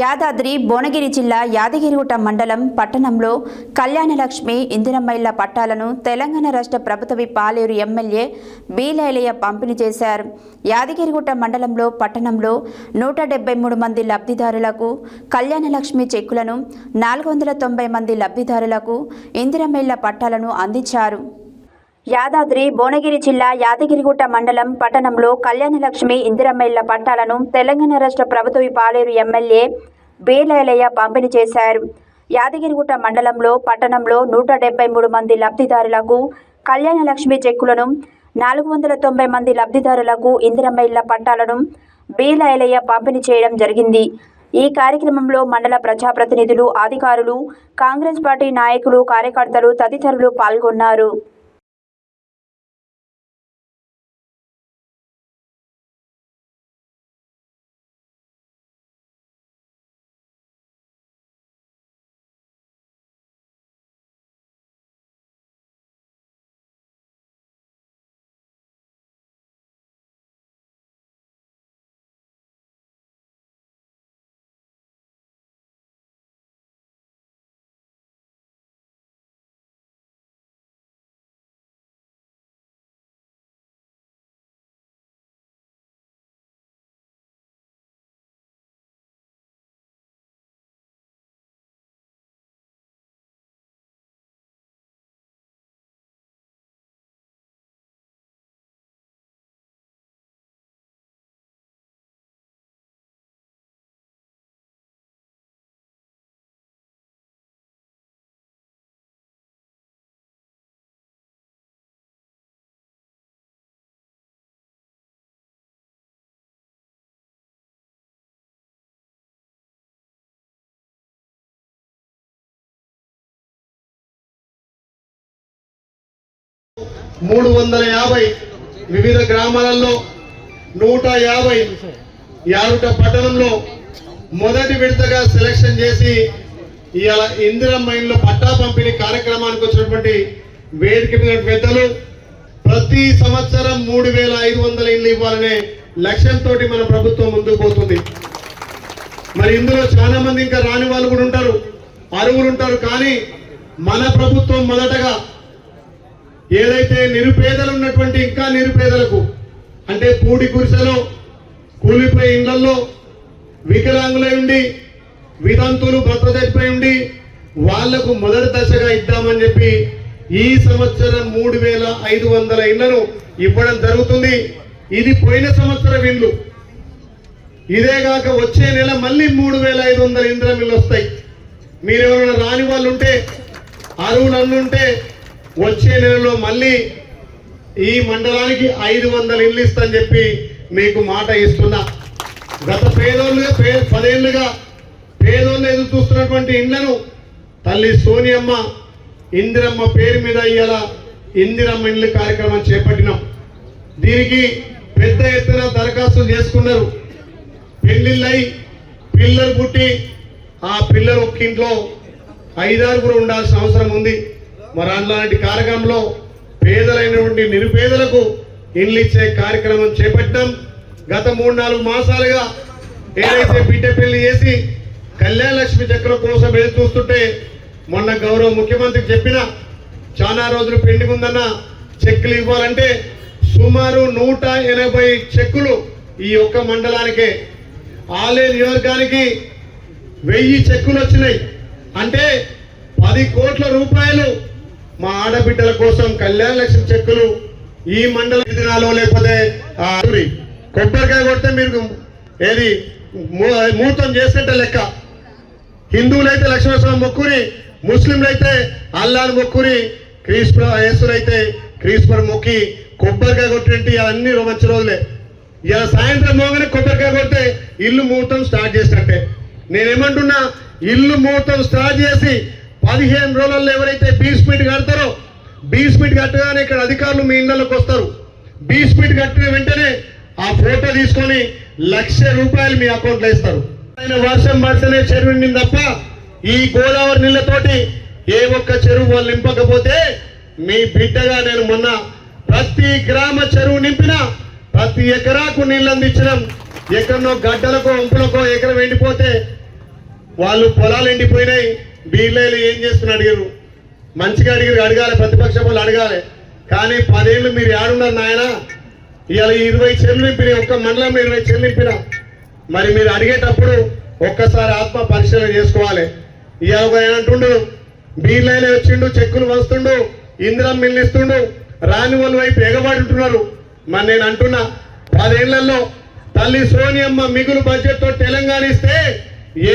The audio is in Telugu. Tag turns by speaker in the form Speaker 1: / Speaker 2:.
Speaker 1: యాదాద్రి భువనగిరి జిల్లా యాదగిరిగుట్ట మండలం పట్టణంలో కళ్యాణలక్ష్మి ఇందిరమ్మ ఇళ్ల పట్టాలను తెలంగాణ రాష్ట్ర ప్రభుత్వ పాలేరు ఎమ్మెల్యే బీలైలయ్య పంపిణీ చేశారు. యాదగిరిగుట్ట మండలంలో పట్టణంలో 173 మంది లబ్ధిదారులకు కళ్యాణలక్ష్మి చెక్కులను, 490 మంది లబ్ధిదారులకు ఇందిరమ్మ ఇళ్ల పట్టాలను అందించారు. యాదాద్రి భువనగిరి జిల్లా యాదగిరిగుట్ట మండలం పట్టణంలో కళ్యాణలక్ష్మి ఇందిరమ్మ ఇళ్ల పట్టాలను తెలంగాణ రాష్ట్ర ప్రభుత్వ పాలేరు ఎమ్మెల్యే బీలైలయ్య పంపిణీ చేశారు. యాదగిరిగుట్ట మండలంలో పట్టణంలో 173 మంది లబ్ధిదారులకు కళ్యాణలక్ష్మి చెక్కులను, 490 మంది లబ్ధిదారులకు ఇందిరమ్మ ఇళ్ల పట్టాలను బీలైలయ్య పంపిణీ చేయడం జరిగింది. ఈ కార్యక్రమంలో మండల ప్రజాప్రతినిధులు, అధికారులు, కాంగ్రెస్ పార్టీ నాయకులు, కార్యకర్తలు తదితరులు పాల్గొన్నారు.
Speaker 2: మూడు 350 వివిధ గ్రామాలలో 150 యారుట పట్టణంలో మొదటి విడతగా సెలక్షన్ చేసి ఇవాళ ఇందిరమ్మ ఇళ్ల పట్టా పంపిణీ కార్యక్రమానికి వచ్చినటువంటి వేదిక మీద పెద్దలు ప్రతి సంవత్సరం 3500 ఇళ్లు ఇవ్వాలనే లక్ష్యంతో మన ప్రభుత్వం ముందుకు పోతుంది. మరి ఇందులో చాలా మంది ఇంకా రాని వాళ్ళు కూడా ఉంటారు, అర్హులు ఉంటారు. కానీ మన ప్రభుత్వం మొదటగా ఏదైతే నిరుపేదలు ఉన్నటువంటి ఇంకా నిరుపేదలకు అంటే పూడి గుడిసెలో కూలిపోయి ఇళ్లలో వికలాంగులై ఉండి వితంతులు భర్త చనిపోయి ఉండి వాళ్లకు మొదటి దశగా ఇద్దామని చెప్పి ఈ సంవత్సరం 3500 ఇళ్లను ఇవ్వడం జరుగుతుంది. ఇది పోయిన సంవత్సరం ఇల్లు. ఇదేగాక వచ్చే నెల మళ్ళీ 3500 ఇందిరమ్మ ఇళ్ళు వస్తాయి. మీరు ఎవరైనా రాని వాళ్ళు ఉంటే, అర్హులు ఉంటే వచ్చే నెలలో మళ్ళీ ఈ మండలానికి 500 ఇళ్ళు ఇస్తాని చెప్పి మీకు మాట ఇస్తున్నా. గత 10 ఏళ్ళుగా పేదోళ్ళు ఎదురు చూస్తున్నటువంటి ఇళ్లను తల్లి సోనియమ్మ ఇందిరమ్మ పేరు మీద ఇవాళ ఇందిరమ్మ ఇళ్ళు కార్యక్రమం చేపట్టినాం. దీనికి పెద్ద ఎత్తున దరఖాస్తులు చేసుకున్నారు. పెళ్లిళ్ళై పిల్లలు పుట్టి ఆ పిల్లలు ఒక్క ఇంట్లో 5-6 ఉండాల్సిన అవసరం ఉంది. మరి అలాంటి కార్యక్రమంలో పేదలైనటువంటి నిరుపేదలకు ఇళ్ళు ఇచ్చే కార్యక్రమం చేపట్టాం. గత 3-4 మాసాలుగా ఏదైతే బిడ్డ పెళ్లి చేసి కళ్యాణలక్ష్మి చక్రం కోసం ఎదురు చూస్తుంటే మొన్న గౌరవ ముఖ్యమంత్రికి చెప్పిన చాలా రోజులు పెండింగ్ ఉందన్న చెక్కులు ఇవ్వాలంటే సుమారు 180 చెక్కులు ఈ ఒక్క మండలానికే, ఆలయ నియోజకానికి 1000 చెక్కులు వచ్చినాయి. అంటే 10 కోట్ల రూపాయలు మా ఆడబిడ్డల కోసం కళ్యాణలక్ష్మి చెక్కులు ఈ మండల దినాలో లేకపోతే కొబ్బరికాయ కొడితే మీరు ఏది ముహూర్తం చేసినట్టే లెక్క. హిందువులైతే లక్ష్మణస్వామి మొక్కుని, ముస్లింలైతే అల్లాను మొక్కుని, యేసులైతే క్రీస్తుని మొక్కి కొబ్బరికాయ కొట్టినట్టు అన్ని మంచి రోజులే. ఇలా సాయంత్రం మోగానే కొబ్బరికాయ కొడితే ఇల్లు ముహూర్తం స్టార్ట్ చేసినట్టే. నేనేమంటున్నా, ఇల్లు ముహూర్తం స్టార్ట్ చేసి 15 రోజుల్లో ఎవరైతే బీస్పీట్ కడతారో, బీస్పీట్ కట్టగానే ఇక్కడ అధికారులు మీ ఇళ్లలోకి వస్తారు. బీస్పీట్ కట్టిన వెంటనే ఆ ఫోటో తీసుకొని 1,00,000 రూపాయలు మీ అకౌంట్లో ఇస్తారు. వర్షం పడితేనే చెరువు నిండి తప్ప ఈ గోదావరి నీళ్లతోటి ఏ ఒక్క చెరువు వాళ్ళు నింపకపోతే మీ బిడ్డగా నేను మొన్న ప్రతి గ్రామ చెరువు నింపిన, ప్రతి ఎకరాకు నీళ్ళు అందించడం. ఎక్కడనో గడ్డలకో వంపులకో ఎకరం ఎండిపోతే వాళ్ళు పొలాలు ఎండిపోయినాయి, బీర్లేలు ఏం చేస్తున్నా అడిగారు, మంచిగా అడగాలి, ప్రతిపక్ష వాళ్ళు అడగాలి. కానీ 10 ఏళ్ళు మీరు ఏడున్నారు నాయన, ఇవాళ 20 చెర్లు నింపిన, ఒక్క మండలంలో 20 చెర్లు నింపిన. మరి మీరు అడిగేటప్పుడు ఒక్కసారి ఆత్మ పరిశీలన చేసుకోవాలి. ఇవాళ ఏమంటుండు, బీర్లైన వచ్చిండు, చెక్కులు వస్తుండు, ఇందిరం మిల్లిస్తుండు, రాని వాళ్ళ వైపు ఎగబడుతున్నారు. మరి నేను అంటున్నా, 10 ఏళ్లలో తల్లి సోనియమ్మ మిగులు బడ్జెట్ తో తెలంగాణ ఇస్తే ఏ